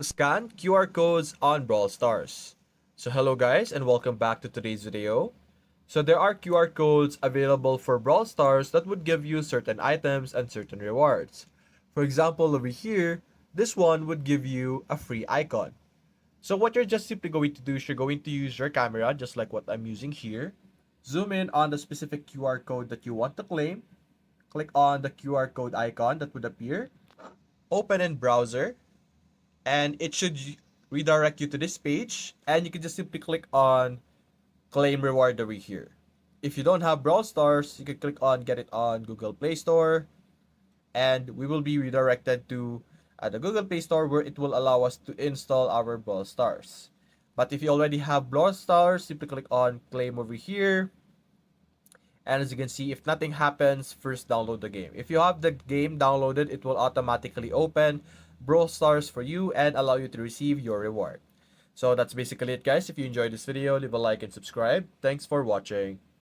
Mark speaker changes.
Speaker 1: Scan QR codes on Brawl Stars. So hello guys and welcome back to today's video. So there are QR codes available for Brawl Stars that would give you certain items and certain rewards. For example, over here, this one would give you a free icon. So what you're just simply going to do is you're going to use your camera just like what I'm using here. Zoom in on the specific QR code that you want to claim. Click on the QR code icon that would appear. Open in browser and it should redirect you to this page, and you can just simply click on claim reward over here. If you don't have Brawl Stars, you can click on get it on Google Play Store, and we will be redirected to the Google Play Store where it will allow us to install our Brawl Stars. But if you already have Brawl Stars, simply click on claim over here, and as you can see, if nothing happens, first download the game. If you have the game downloaded, it will automatically open Brawl Stars for you and allow you to receive your reward. So that's basically it guys. If you enjoyed this video, leave a like and subscribe. Thanks for watching.